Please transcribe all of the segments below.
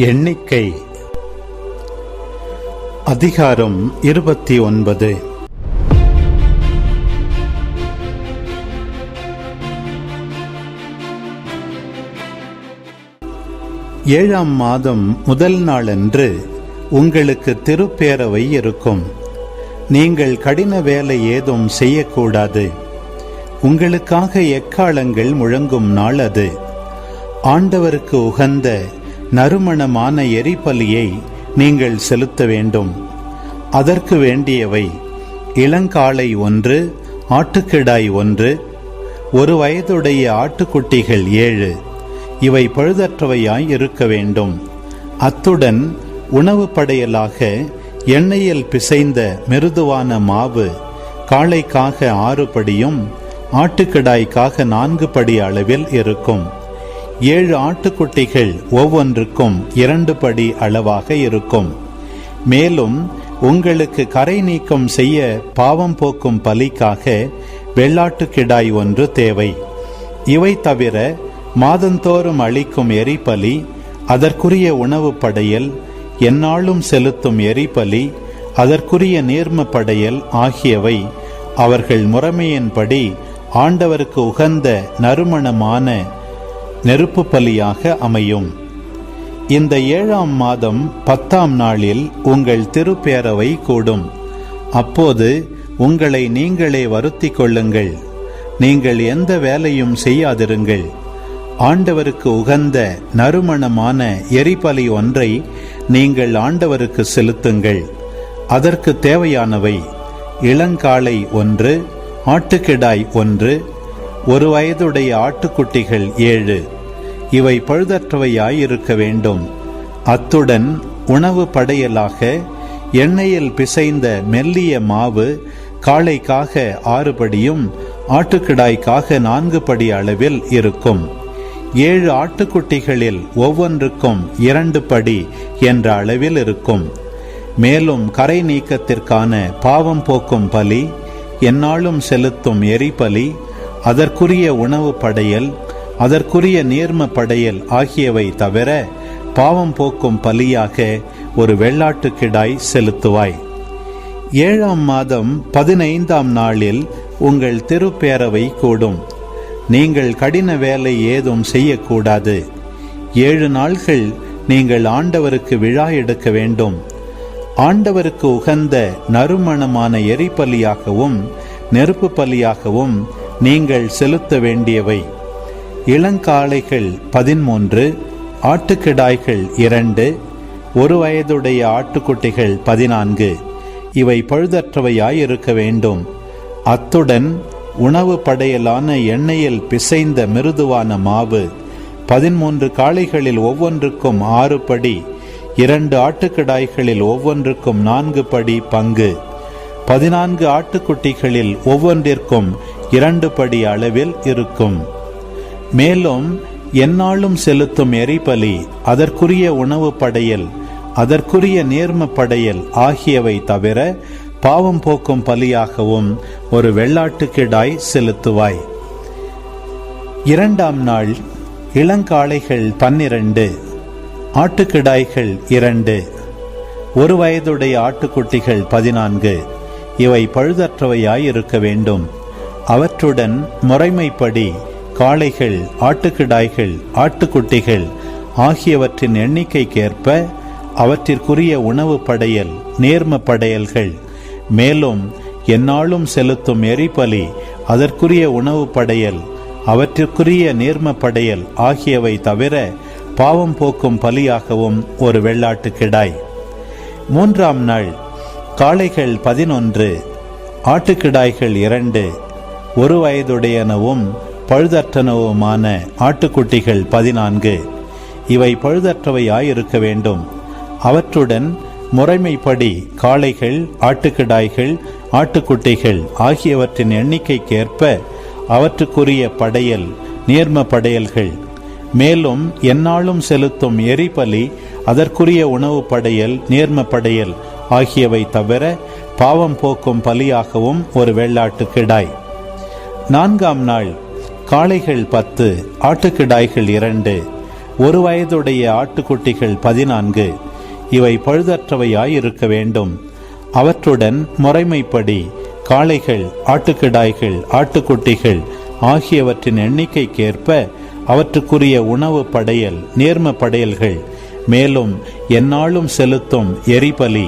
எண்ணிக்கை அதிகாரம் 29. ஏழாம் மாதம் முதல் நாளன்று உங்களுக்கு திருப்பேரவை இருக்கும். நீங்கள் கடின வேலை ஏதும் செய்யக்கூடாது. உங்களுக்காக எக்காலங்கள் முழங்கும் நாள் அது. ஆண்டவருக்கு உகந்த நறுமணமான எரிபலியை நீங்கள் செலுத்த வேண்டும். அதற்கு வேண்டியவை: இளங்காளை 1, ஆட்டுக்கிடாய் 1, 1 வயதுடைய ஆட்டுக்குட்டிகள் 7. இவை பழுதற்றவையாய் இருக்க வேண்டும். அத்துடன் உணவு படையலாக எண்ணெயில் பிசைந்த மிருதுவான மாவு காளைக்காக 6 படியும் ஆட்டுக்கிடாய்க்காக 4 படி அளவில் இருக்கும். 7 ஆட்டுக்குட்டிகள் ஒவ்வொன்றுக்கும் 2 படி அளவாக இருக்கும். மேலும் உங்களுக்கு கரை நீக்கம் செய்ய பாவம் போக்கும் பலிக்காக வெள்ளாட்டுக்கிடாய் 1 தேவை. இவை தவிர மாதந்தோறும் அளிக்கும் எரிபலி, அதற்குரிய உணவு படையல், எந்நாளும் செலுத்தும் எரிபலி, அதற்குரிய நீர்ம படையல் ஆகியவை அவர்கள் முறைமையின்படி ஆண்டவருக்கு உகந்த நறுமணமான நெருப்பு பலியாக அமையும். இந்த 7ஆம் மாதம் 10ஆம் நாளில் உங்கள் திருப்பேரவை கூடும். அப்போது உங்களை நீங்களே வருத்திக் கொள்ளுங்கள். நீங்கள் எந்த வேலையும் செய்யாதிருங்கள். ஆண்டவருக்கு உகந்த நறுமணமான எரிபலி ஒன்றை நீங்கள் ஆண்டவருக்கு செலுத்துங்கள். அதற்கு தேவையானவை: இளங்காளை 1, ஆட்டுக்கிடாய் 1, 1 வயதுடைய ஆட்டுக்குட்டிகள் 7. இவை பழுதற்றவையாயிருக்க வேண்டும். அத்துடன் உணவு படையலாக எண்ணெயில் பிசைந்த மெல்லிய மாவு காளைக்காக 6 படியும் ஆட்டுக்கிடாய்க்காக 4 படி அளவில் இருக்கும். 7 ஆட்டுக்குட்டிகளில் ஒவ்வொன்றுக்கும் 2 படி என்ற அளவில் இருக்கும். மேலும் கரை நீக்கத்திற்கான பாவம் போக்கும் பலி, எந்நாளும் செலுத்தும் எரிபலி, அதற்குரிய உணவு படையல், அதற்குரிய நீர்ம படையல் ஆகியவை தவிர பாவம் போக்கும் பலியாக ஒரு வெள்ளாட்டுக்கிடாய் செலுத்துவாய். 7ஆம் மாதம் 15ஆம் நாளில் உங்கள் திருப்பேரவை கூடும். நீங்கள் கடின வேலை ஏதும் செய்யக்கூடாது. 7 நாள்கள் நீங்கள் ஆண்டவருக்கு விழா எடுக்க வேண்டும். ஆண்டவருக்கு உகந்த நறுமணமான எரிபலியாகவும் நெருப்பு பலியாகவும் நீங்கள் செலுத்த வேண்டியவை: இளங்காளைகள் 13, ஆட்டுக்கிடாய்கள் 2, 1 வயதுடைய ஆட்டுக்குட்டிகள் 14. இவை பழுதற்றவையாயிருக்க வேண்டும். அத்துடன் உணவு படையலான எண்ணெயில் பிசைந்த மிருதுவான மாவு 13 காளைகளில் ஒவ்வொன்றுக்கும் 6 படி, 2 ஆட்டுக்கிடாய்களில் ஒவ்வொன்றுக்கும் 4 படி பங்கு, 14 ஆட்டுக்குட்டிகளில் ஒவ்வொன்றிற்கும் 2 படி அளவில் இருக்கும். மேலும் எந்நாளும் செலுத்தும் எரிபலி, அதற்குரிய உணவு படையல், அதற்குரிய நீர்ம படையல் ஆகியவை தவிர பாவம் போக்கும் பலியாகவும் ஒரு வெள்ளாட்டுக்கிடாய் செலுத்துவாய். 2ஆம் நாள் இளங்காளைகள் 12, ஆட்டுக்கிடாய்கள் 2, 1 வயதுடைய ஆட்டுக்குட்டிகள் 14. இவை பழுதற்றவையாயிருக்க வேண்டும். அவற்றுடன் முறைமைப்படி காளைகள், ஆட்டுக்கிடாய்கள், ஆட்டுக்குட்டிகள் ஆகியவற்றின் எண்ணிக்கைக்கேற்ப அவற்றிற்குரிய உணவு படையல், நேர்ம படையல்கள், மேலும் எந்நாளும் செலுத்தும் எரிபலி, அதற்குரிய உணவு படையல், அவற்றிற்குரிய நேர்ம படையல் ஆகியவை தவிர பாவம் போக்கும் பலியாகவும் ஒரு வெள்ளாட்டுக்கிடாய். 3ஆம் நாள் காளைகள் 11, ஆட்டுக்கிடாய்கள் 2, 1 வயதுடையனவும் பழுதற்றனவுமான ஆட்டுக்குட்டிகள் 14. இவை பழுதற்றவையாயிருக்க வேண்டும். அவற்றுடன் முறைமைப்படி காளைகள், ஆட்டுக்கிடாய்கள், ஆட்டுக்குட்டிகள் ஆகியவற்றின் எண்ணிக்கைக்கேற்ப அவற்றுக்குரிய படையல், நீர்ம படையல்கள், மேலும் எந்நாளும் செலுத்தும் எரிபலி, அதற்குரிய உணவு படையல், நீர்ம படையல் ஆகியவை தவிர பாவம் போக்கும் பலியாகவும் ஒரு வெள்ளாட்டுக்கிடாய். 4ஆம் நாள் காளைகள் 10, ஆட்டுக்கிடாய்கள் 2, ஒரு வயதுடைய ஆட்டுக்குட்டிகள் 14, இவை பழுதற்றவையாயிருக்க வேண்டும். அவற்றுடன் முறைமைப்படி காளைகள், ஆட்டுக்கிடாய்கள், ஆட்டுக்குட்டிகள் ஆகியவற்றின் எண்ணிக்கைக்கேற்ப அவற்றுக்குரிய உணவு படையல், நேர்ம படையல்கள், மேலும் எந்நாளும் செலுத்தும் எரிபலி,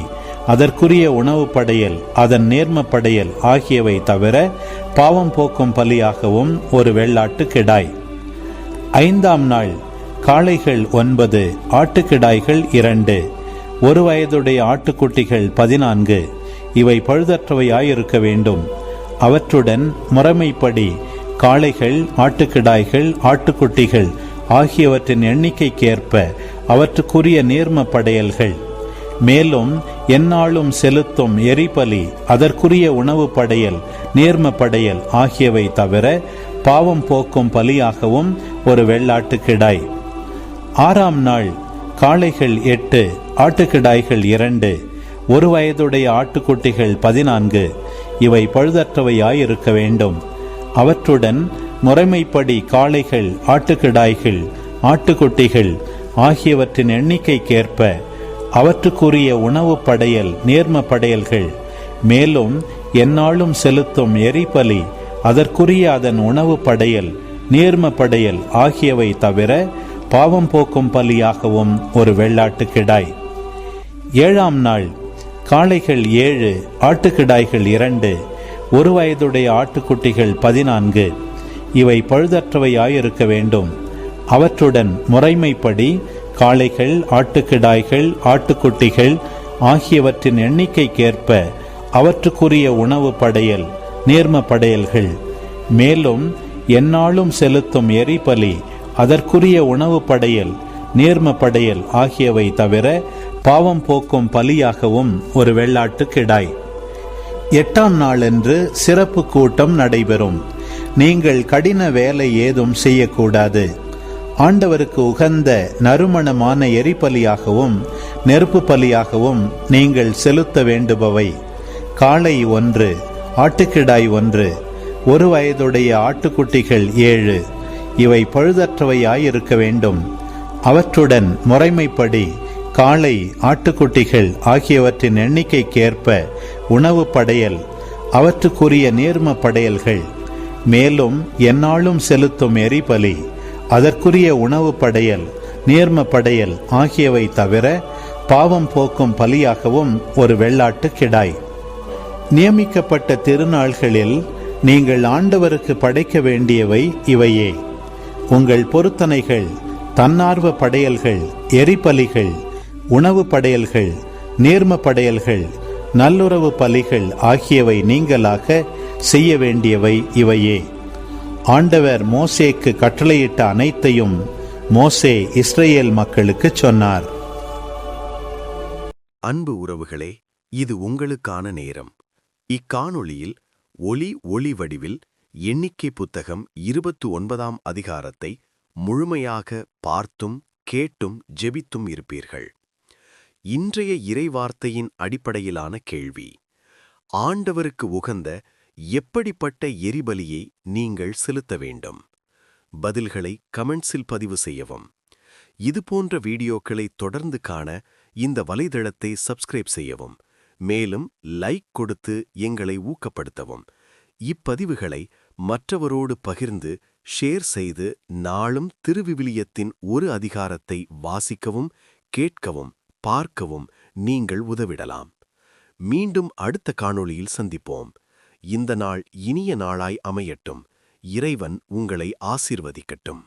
அதற்குரிய உணவு படையல், அதன் நேர்ம படையல் ஆகியவை தவிர பாவம் போக்கும் பலியாகவும் ஒரு வெள்ளாட்டு கிடாய். 5ஆம் நாள் காளைகள் 9, ஆட்டுக்கிடாய்கள் 2, ஒரு வயதுடைய ஆட்டுக்குட்டிகள் 14, இவை பழுதற்றவையாயிருக்க வேண்டும். அவற்றுடன் முறைமைப்படி காளைகள், ஆட்டுக்கிடாய்கள், ஆட்டுக்குட்டிகள் ஆகியவற்றின் எண்ணிக்கைக்கேற்ப அவற்றுக்குரிய நேர்ம படையல்கள், மேலும் எந்நாளும் செலுத்தும் எரிபலி, அதற்குரிய உணவு படையல், நேர்ம படையல் ஆகியவை தவிர பாவம் போக்கும் பலியாகவும் ஒரு வெள்ளாட்டு கிடாய். 6ஆம் நாள் காளைகள் 8, ஆட்டுக்கிடாய்கள் 2, ஒரு வயதுடைய ஆட்டுக்குட்டிகள் 14, இவை பழுதற்றவையாயிருக்க வேண்டும். அவற்றுடன் முறைமைப்படி காளைகள், ஆட்டுக்கிடாய்கள், ஆட்டுக்குட்டிகள் ஆகியவற்றின் எண்ணிக்கைக்கேற்ப அவற்றுக்குரிய உணவு படையல், நேர்ம படையல்கள், மேலும் எந்நாளும் செலுத்தும் எரிபலி, அதற்குரிய அதன் உணவு படையல், நேர்ம படையல் ஆகியவை தவிர பாவம் போக்கும் பலியாகவும் ஒரு வெள்ளாட்டு கிடாய். 7ஆம் நாள் காளைகள் 7, ஆட்டுக்கிடாய்கள் 2, ஒரு வயதுடைய ஆட்டுக்குட்டிகள் 14, இவை பழுதற்றவையாயிருக்க வேண்டும். அவற்றுடன் முறைமைப்படி காளைகள், ஆட்டுக்கிடாய்கள், ஆட்டுக்குட்டிகள் ஆகியவற்றின் எண்ணிக்கைக்கேற்ப அவற்றுக்குரிய உணவு படையல், நேர்ம படையல்கள், மேலும் எந்நாளும் செலுத்தும் எரிபலி, அதற்குரிய உணவு படையல், நேர்ம படையல் ஆகியவை தவிர பாவம் போக்கும் பலியாகவும் ஒரு வெள்ளாட்டு கிடாய். 8ஆம் நாளன்று சிறப்பு கூட்டம் நடைபெறும். நீங்கள் கடின வேலை ஏதும் செய்யக்கூடாது. ஆண்டவருக்கு உகந்த நறுமணமான எரிபலியாகவும் நெருப்பு பலியாகவும் நீங்கள் செலுத்த வேண்டுபவை காளை 1, ஆட்டுக்கிடாய் 1, ஒரு வயதுடைய ஆட்டுக்குட்டிகள் 7, இவை பழுதற்றவையாயிருக்க வேண்டும். அவற்றுடன் முறைமைப்படி காளை, ஆட்டுக்குட்டிகள் ஆகியவற்றின் எண்ணிக்கைக்கேற்ப உணவு படையல், அவற்றுக்குரிய நேர்ம படையல்கள், மேலும் எந்நாளும் செலுத்தும் எரிபலி, அதற்குரிய உணவு படையல், நேர்ம படையல் ஆகியவை தவிர பாவம் போக்கும் பலியாகவும் ஒரு வெள்ளாட்டு கிடாய். நியமிக்கப்பட்ட திருநாள்களில் நீங்கள் ஆண்டவருக்கு படைக்க வேண்டியவை இவையே: உங்கள் பொருத்தனைகள், தன்னார்வ படையல்கள், எரிபலிகள், உணவு படையல்கள், நேர்ம படையல்கள், நல்லுறவு பலிகள் ஆகியவை நீங்களாக செய்ய வேண்டியவை இவையே. ஆண்டவர் மோசேக்கு கட்டளையிட்ட அனைத்தையும் மோசே இஸ்ரேல் மக்களுக்கு சொன்னார். அன்பு உறவுகளே, இது உங்களுக்கான நேரம். இக்காணொளியில் ஒளி வடிவில் எண்ணிக்கை புத்தகம் 29ஆம் அதிகாரத்தை முழுமையாக பார்த்தும் கேட்டும் ஜெபித்தும் இருப்பீர்கள். இன்றைய இறைவார்த்தையின் அடிப்படையிலான கேள்வி: ஆண்டவருக்கு உகந்த எப்படிப்பட்ட எரிபலியை நீங்கள் செலுத்த வேண்டும்? பதில்களை கமெண்ட்ஸில் பதிவு செய்யவும். இதுபோன்ற வீடியோக்களை தொடர்ந்து காண இந்த வலைதளத்தை சப்ஸ்கிரைப் செய்யவும். மேலும் லைக் கொடுத்து எங்களை ஊக்கப்படுத்தவும். இப்பதிவுகளை மற்றவரோடு பகிர்ந்து ஷேர் செய்து நாளும் திருவிவிலியத்தின் ஒரு அதிகாரத்தை வாசிக்கவும், கேட்கவும், பார்க்கவும் நீங்கள் உதவிடலாம். மீண்டும் அடுத்த காணொளியில் சந்திப்போம். இந்த நாள் இனிய நாளாய் அமையட்டும். இறைவன் உங்களை ஆசீர்வதிக்கட்டும்.